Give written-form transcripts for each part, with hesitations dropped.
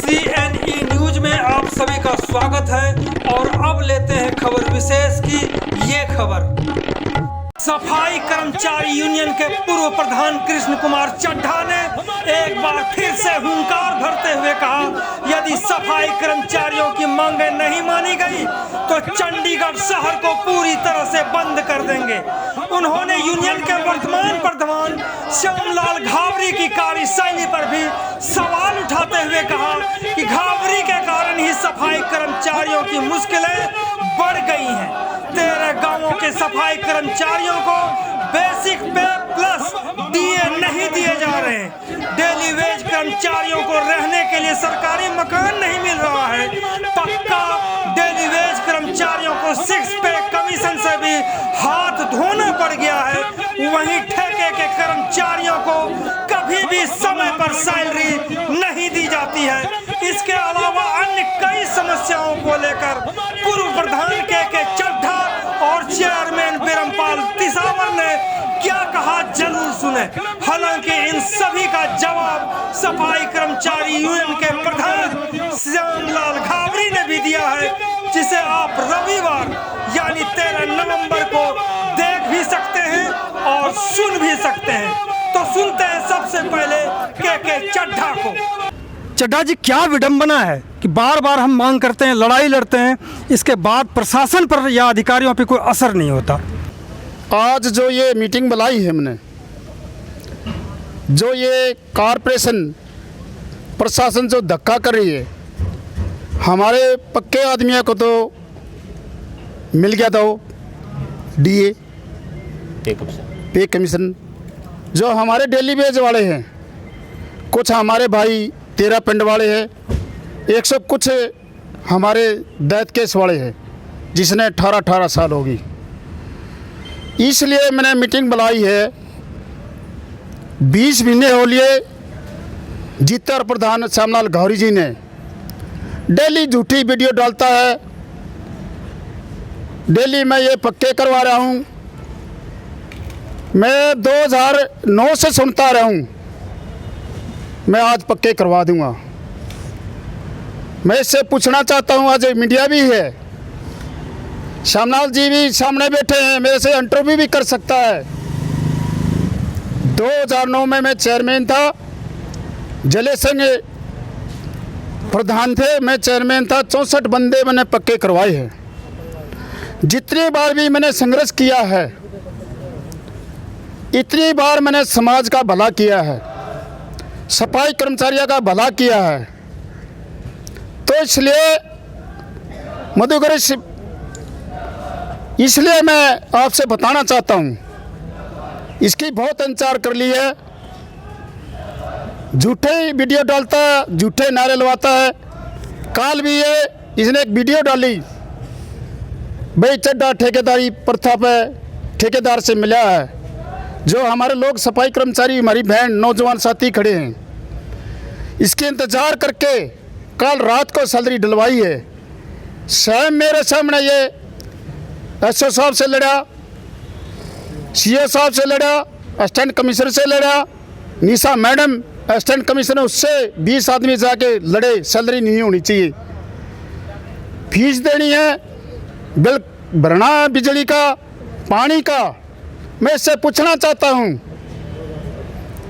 CNE news में आप सभी का स्वागत है और अब लेते हैं खबर विशेष की ये खबर। सफाई कर्मचारी यूनियन के पूर्व प्रधान कृष्ण कुमार चड्ढा ने एक बार फिर से हुंकार भरते हुए कहा, यदि सफाई कर्मचारियों की मांगें नहीं मानी गई तो चंडीगढ़ शहर को पूरी तरह से बंद कर देंगे। उन्होंने यूनियन के वर्तमान प्रधान श्यामलाल घावरी की कार्यशैली पर भी सवाल उठाते हुए कहा कि घावरी के कारण ही सफाई कर्मचारियों की मुश्किलें बढ़ गई हैं। 13 गांवों के सफाई कर्मचारियों को बेसिक पे प्लस दिए नहीं दिए जा रहे हैं। डेली वेज कर्मचारियों को रहने के लिए सरकारी मकान नहीं मिल रहा है। पक्का डेली वेज कर्मचारियों को 6 पे कमीशन से भी हाथ धोना पड़ गया है। वहीं ठेके के कर्मचारियों को कभी भी समय पर सैलरी नहीं दी जाती है। इसके अलावा अन्य कई समस्याओं को लेकर पूर्व प्रधान के चड्ढा और चेयरमैन बिरमपाल तिसावर ने क्या कहा जरूर सुने। हालांकि इन सभी का जवाब सफाई कर्मचारी यूनियन के प्रधान श्यामलाल घावरी ने भी दिया है, जिसे आप रविवार यानी 13 नवंबर को देख भी सकते हैं और सुन भी सकते हैं। तो सुनते हैं सबसे पहले के चड्ढा को। चड्ढा जी, क्या विडंबना है कि बार बार हम मांग करते हैं, लड़ाई लड़ते हैं, इसके बाद प्रशासन पर या अधिकारियों पर कोई असर नहीं होता। आज जो ये मीटिंग बुलाई है हमने, जो ये कॉरपोरेशन प्रशासन जो धक्का कर रही है, हमारे पक्के आदमियों को तो मिल गया था वो DA पे कमीशन। जो हमारे डेली वेज वाले हैं, कुछ हमारे भाई 13 पिंड वाले हैं, 100 कुछ हमारे दैत केस वाले हैं, जिसने 18 साल होगी। इसलिए मैंने मीटिंग बुलाई है। 20 महीने हो लिए जीतर प्रधान श्यामलाल घावरी जी ने डेली झूठी वीडियो डालता है। डेली मैं ये पक्के करवा रहा हूँ। मैं 2009 से सुनता रहा हूँ, मैं आज पक्के करवा दूंगा। मैं इससे पूछना चाहता हूँ, आज मीडिया भी है, श्यामलाल जी भी सामने बैठे हैं, मेरे से इंटरव्यू भी कर सकता है। 2009 में मैं चेयरमैन था, जले सिंह प्रधान थे, मैं चेयरमैन था। 64 बंदे मैंने पक्के करवाए हैं। जितनी बार भी मैंने संघर्ष किया है, इतनी बार मैंने समाज का भला किया है, सफाई कर्मचारियों का भला किया है। तो इसलिए मधुकर, इसलिए मैं आपसे बताना चाहता हूँ, इसकी बहुत इंतजार कर ली है। झूठे वीडियो डालता है, झूठे नारे लगवाता है। काल भी ये इसने एक वीडियो डाली, भाई चड्ढा ठेकेदारी प्रथा पे ठेकेदार से मिला है। जो हमारे लोग सफाई कर्मचारी, हमारी बहन नौजवान साथी खड़े हैं, इसके इंतज़ार करके कल रात को सैलरी डलवाई है। स्वयं मेरे सामने ये SO साहब से लड़ा, CO साहब से लड़ा, असिस्टेंट कमिश्नर से लड़ा, निशा मैडम असिस्टेंट कमिश्नर, उससे 20 आदमी जाके लड़े। सैलरी नहीं होनी चाहिए, फीस देनी है, बिल भरना है, बिजली का, पानी का। मैं इससे पूछना चाहता हूँ,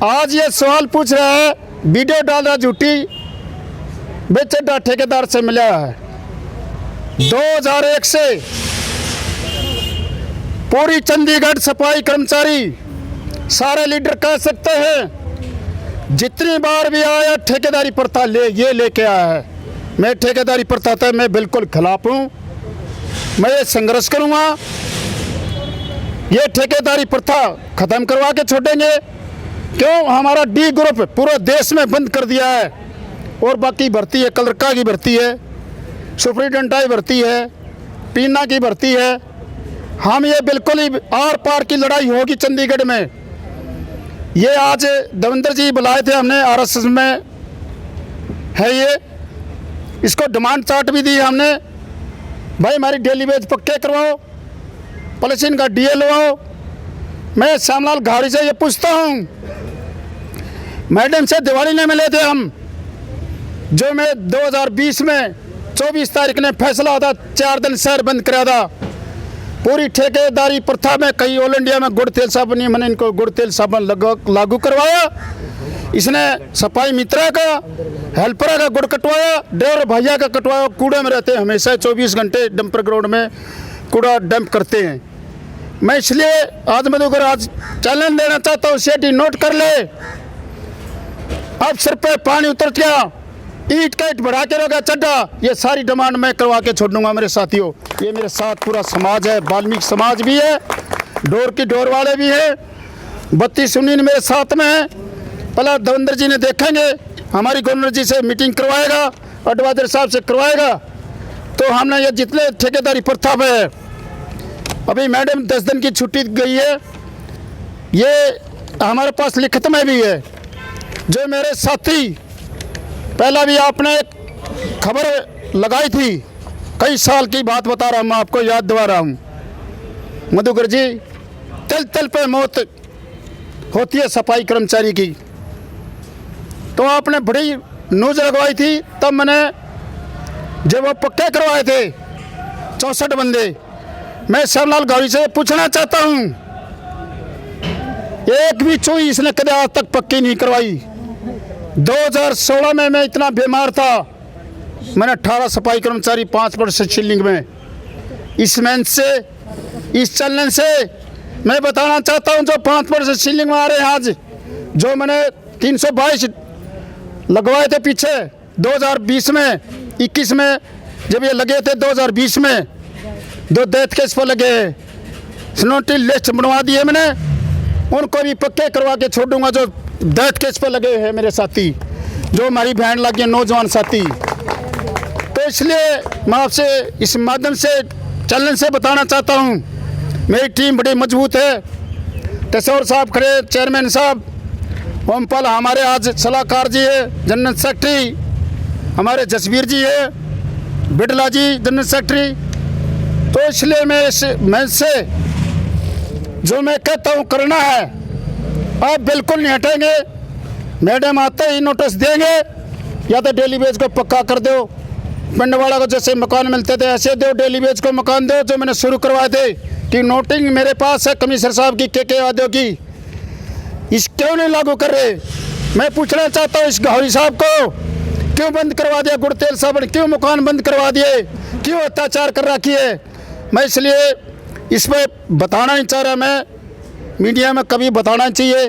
आज ये सवाल पूछ रहा है, वीडियो डाल रहा झूठी, बेचड्ढा ठेकेदार से मिला है। 2001 से पूरी चंडीगढ़ सफाई कर्मचारी सारे लीडर कह सकते हैं, जितनी बार भी आया ठेकेदारी प्रथा लेके आया है। मैं ठेकेदारी प्रथा था, मैं बिल्कुल खिलाफ हूँ। मैं ये संघर्ष करूँगा, ये ठेकेदारी प्रथा ख़त्म करवा के छोड़ेंगे। क्यों? हमारा D ग्रुप पूरे देश में बंद कर दिया है, और बाकी भर्ती है, क्लर्का की भर्ती है, सुपरिटेंडेंट की भर्ती है, पीना की भर्ती है। हम ये बिल्कुल ही आर पार की लड़ाई होगी चंडीगढ़ में। ये आज देवेंद्र जी बुलाए थे हमने, RSS में है ये, इसको डिमांड चार्ट भी दी हमने, भाई हमारी डेली वेज पक्के करवाओ, पॉलिसीन का DA लगवाओ। मैं श्यामलाल घावरी से ये पूछता हूँ, मैडम से दिवाली में मिले थे हम, जो मैं 2020 में 24 तारीख ने फैसला होता 4 दिन शहर बंद करा था। पूरी ठेकेदारी प्रथा में कई ऑल इंडिया में गुड़ तेल साबुन नहीं, मैंने इनको गुड़ तेल साबुन लागू करवाया। इसने सफाई मित्रा का, हेल्परा का गुड़ कटवाया, ड्राइवर भैया का कटवाया। कूड़े में रहते हैं हमेशा, 24 घंटे डंपर ग्राउंड में कूड़ा डंप करते हैं। मैं इसलिए आज मधुकर आज चैलेंज देना चाहता हूँ, सेठी नोट कर ले। अब सिर पे पानी उतर गया, ईट का ईट बढ़ा के रखा चड्ढा, ये सारी डिमांड मैं करवा के छोड़ दूंगा मेरे साथियों। ये मेरे साथ पूरा समाज है, वाल्मीकि समाज भी है, डोर की डोर वाले भी हैं, 32 यूनियन मेरे साथ में है। पहला देवेंद्र जी ने देखेंगे, हमारी गवर्नर जी से मीटिंग करवाएगा, एडवाइजर साहब से करवाएगा, तो हमने ये जितने ठेकेदारी प्रथा पे है। अभी मैडम 10 दिन की छुट्टी गई है, ये हमारे पास लिखित में भी है। जो मेरे साथी पहला भी आपने खबर लगाई थी, कई साल की बात बता रहा हूँ, मैं आपको याद दिला रहा हूँ। मधुकर जी, तल तल पे मौत होती है सफाई कर्मचारी की, तो आपने बड़ी न्यूज़ लगवाई थी। तब मैंने जब वो पक्के करवाए थे 64 बंदे, मैं श्यामलाल गौरी से पूछना चाहता हूँ, एक भी चोई इसने कदे आज तक पक्की नहीं करवाई। 2016 में मैं इतना बीमार था, मैंने 18 सफाई कर्मचारी 5% शिलिंग में, इस मेहनत से, इस चलन से मैं बताना चाहता हूं, जो 5% शिलिंग में आ रहे हैं आज, जो मैंने 322 लगवाए थे पीछे 2020 में, 21 में जब ये लगे थे, 2020 में 2 डेथ केस पर लगे, स्नोटी लिस्ट बनवा दी है मैंने, उनको भी पक्के करवा के छोड़ूंगा। जो डेथ केस पर लगे हैं मेरे साथी, जो हमारी बहन लगी है, नौजवान साथी, तो इसलिए मैं आपसे इस माध्यम से चैलेंज से बताना चाहता हूं, मेरी टीम बड़ी मजबूत है। तसौर साहब खड़े, चेयरमैन साहब, ओमपाल हमारे आज सलाहकार जी है, जनरल सेक्रेटरी हमारे जसवीर जी है, बिडला जी जनरल सेक्रेटरी। तो इसलिए मैं से जो मैं कहता हूँ करना है, आप बिल्कुल नहीं हटेंगे। मैडम आते ही नोटिस देंगे, या तो डेली वेज को पक्का कर दो, पिंडवाड़ा को जैसे मकान मिलते थे ऐसे दो, डेली वेज को मकान दो, जो मैंने शुरू करवाए थे। कि नोटिंग मेरे पास है कमिश्नर साहब की, के वादों की, इस क्यों नहीं लागू कर रहे। मैं पूछना चाहता हूँ इस गौरी साहब को, क्यों बंद करवा दिया गुड़ तेल साबुन, क्यों मकान बंद करवा दिए, क्यों अत्याचार कर रखी है। मैं इसलिए इस पर बताना नहीं चाह रहा, मैं मीडिया में कभी बताना चाहिए,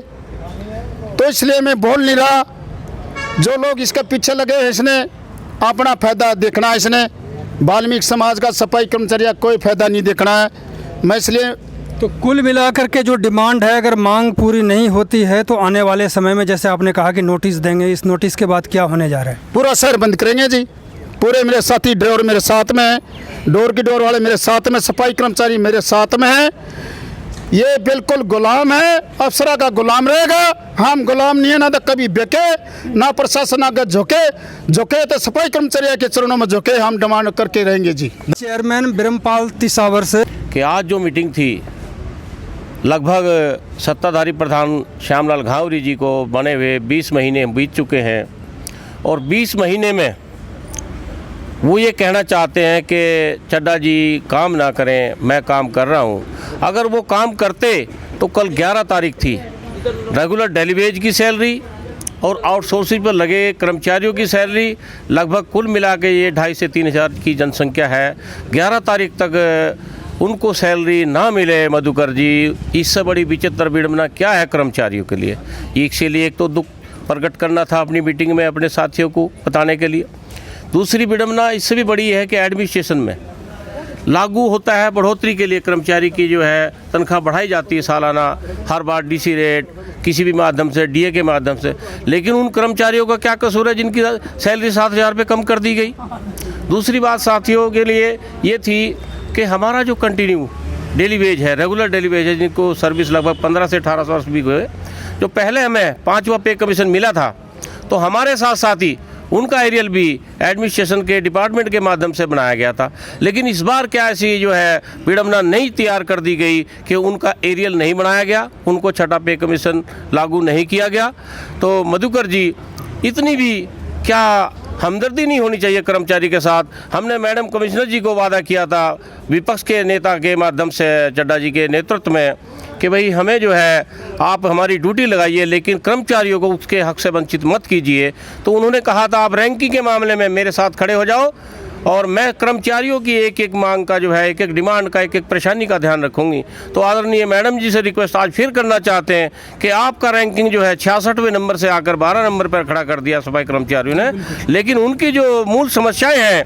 तो इसलिए मैं बोल नहीं रहा। जो लोग इसके पीछे लगे हैं, इसने अपना फ़ायदा देखना है, इसने वाल्मीकि समाज का सफाई कर्मचारी का कोई फ़ायदा नहीं देखना है। मैं इसलिए तो कुल मिलाकर के जो डिमांड है, अगर मांग पूरी नहीं होती है तो आने वाले समय में, जैसे आपने कहा कि नोटिस देंगे, इस नोटिस के बाद क्या होने जा रहा है? पूरा शहर बंद करेंगे जी। पूरे मेरे साथी ड्राइवर मेरे साथ में हैं, डोर की डोर वाले मेरे साथ में, सफाई कर्मचारी मेरे साथ में हैं। ये बिल्कुल गुलाम है, अफसरा का गुलाम रहेगा। हम गुलाम नहीं है, ना तो कभी बेके, ना प्रशासन आगे झुके तो सफाई कर्मचारी के चरणों में झुके, हम डिमांड करके रहेंगे जी। चेयरमैन ब्रह्मपाल तिसावर से कि आज जो मीटिंग थी, लगभग सत्ताधारी प्रधान श्यामलाल घावरी जी को बने हुए 20 महीने बीत चुके हैं, और 20 महीने में वो ये कहना चाहते हैं कि चड्ढा जी काम ना करें, मैं काम कर रहा हूँ। अगर वो काम करते तो कल 11 तारीख थी, रेगुलर डेली वेज की सैलरी और आउटसोर्सिंग पर लगे कर्मचारियों की सैलरी, लगभग कुल मिला के ये 2,500 से 3,000 की जनसंख्या है। 11 तारीख तक उनको सैलरी ना मिले, मधुकर जी, इससे बड़ी विचित्र विडंबना क्या है कर्मचारियों के लिए। इसलिए एक तो दुख प्रकट करना था अपनी मीटिंग में अपने साथियों को बताने के लिए। दूसरी विडंबना इससे भी बड़ी है कि एडमिनिस्ट्रेशन में लागू होता है बढ़ोतरी के लिए, कर्मचारी की जो है तनख्वाह बढ़ाई जाती है सालाना, हर बार डीसी रेट किसी भी माध्यम से, डीए के माध्यम से, लेकिन उन कर्मचारियों का क्या कसूर है जिनकी सैलरी 7,000 रुपये कम कर दी गई। दूसरी बात साथियों के लिए ये थी कि हमारा जो कंटिन्यू डेली वेज है, रेगुलर डेली वेज है, जिनको सर्विस लगभग 15 से 18 वर्ष भी हुए, जो पहले हमें 5वां पे कमीशन मिला था, तो हमारे साथ साथ ही उनका एरियल भी एडमिनिस्ट्रेशन के डिपार्टमेंट के माध्यम से बनाया गया था। लेकिन इस बार क्या ऐसी जो है विडंबना नहीं तैयार कर दी गई कि उनका एरियल नहीं बनाया गया, उनको छठा पे कमीशन लागू नहीं किया गया। तो मधुकर जी, इतनी भी क्या हमदर्दी नहीं होनी चाहिए कर्मचारी के साथ। हमने मैडम कमिश्नर जी को वादा किया था विपक्ष के नेता के माध्यम से, चड्डा जी के नेतृत्व में, कि भाई हमें जो है आप हमारी ड्यूटी लगाइए लेकिन कर्मचारियों को उसके हक से वंचित मत कीजिए। तो उन्होंने कहा था आप रैंकिंग के मामले में मेरे साथ खड़े हो जाओ और मैं कर्मचारियों की एक एक मांग का जो है, एक एक डिमांड का, एक एक परेशानी का ध्यान रखूंगी। तो आदरणीय मैडम जी से रिक्वेस्ट आज फिर करना चाहते हैं कि आपका रैंकिंग जो है 66वें नंबर से आकर 12 नंबर पर खड़ा कर दिया सफाई कर्मचारियों ने, लेकिन उनकी जो मूल समस्याएं हैं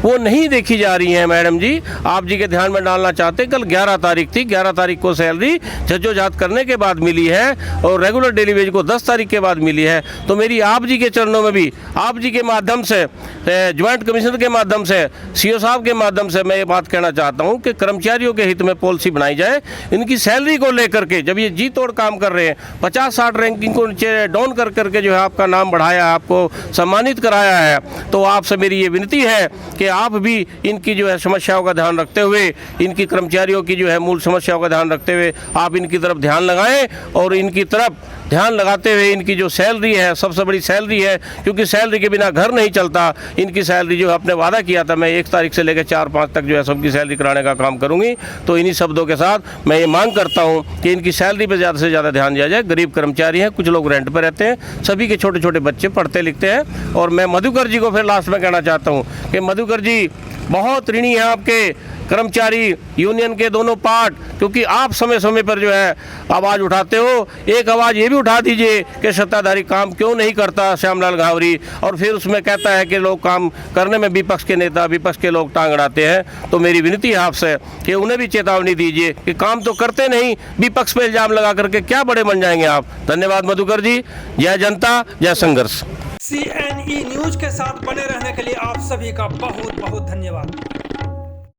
वो नहीं देखी जा रही हैं। मैडम जी आप जी के ध्यान में डालना चाहते हैं, कल 11 तारीख थी, 11 तारीख को सैलरी जद्दोजहद करने के बाद मिली है और रेगुलर डेली वेज को 10 तारीख के बाद मिली है। तो मेरी आप जी के चरणों में भी, आप जी के माध्यम से, ज्वाइंट कमिश्नर के माध्यम से, सीओ साहब के माध्यम से मैं ये बात कहना चाहता हूँ कि कर्मचारियों के हित में पॉलिसी बनाई जाए। इनकी सैलरी को लेकर के जब ये जी तोड़ काम कर रहे हैं, 50-60 रैंकिंग को नीचे डाउन कर करके जो है आपका नाम बढ़ाया, आपको सम्मानित कराया है, तो आपसे मेरी ये विनती है कि आप भी इनकी जो है समस्याओं का ध्यान रखते हुए, इनकी कर्मचारियों की जो है मूल समस्याओं का ध्यान रखते हुए आप इनकी तरफ ध्यान लगाएं और इनकी तरफ ध्यान लगाते हुए इनकी जो सैलरी है, सबसे बड़ी सैलरी है, क्योंकि सैलरी के बिना घर नहीं चलता। इनकी सैलरी जो आपने वादा किया था, मैं 1 तारीख से लेकर 4-5 तक जो है सबकी सैलरी कराने का काम करूंगी। तो इन्हीं शब्दों के साथ मैं ये मांग करता हूं कि इनकी सैलरी पर ज़्यादा से ज़्यादा ध्यान दिया जाए। गरीब कर्मचारी हैं, कुछ लोग रेंट पर रहते हैं, सभी के छोटे छोटे बच्चे पढ़ते लिखते हैं। और मैं मधुकर जी को फिर लास्ट में कहना चाहता हूँ कि मधुकर जी बहुत ऋणी है आपके कर्मचारी यूनियन के दोनों पार्ट, क्योंकि आप समय समय पर जो है आवाज़ उठाते हो। एक आवाज़ ये भी उठा दीजिए कि सत्ताधारी काम क्यों नहीं करता श्यामलाल घावरी, और फिर उसमें कहता है कि लोग काम करने में विपक्ष के नेता, विपक्ष के लोग टांग अड़ाते हैं। तो मेरी विनती है आपसे कि उन्हें भी चेतावनी दीजिए कि काम तो करते नहीं, विपक्ष पर इल्ज़ाम लगा करके क्या बड़े बन जाएंगे आप। धन्यवाद मधुकर जी। जय जनता, जय संघर्ष। CNE न्यूज के साथ बने रहने के लिए आप सभी का बहुत बहुत धन्यवाद।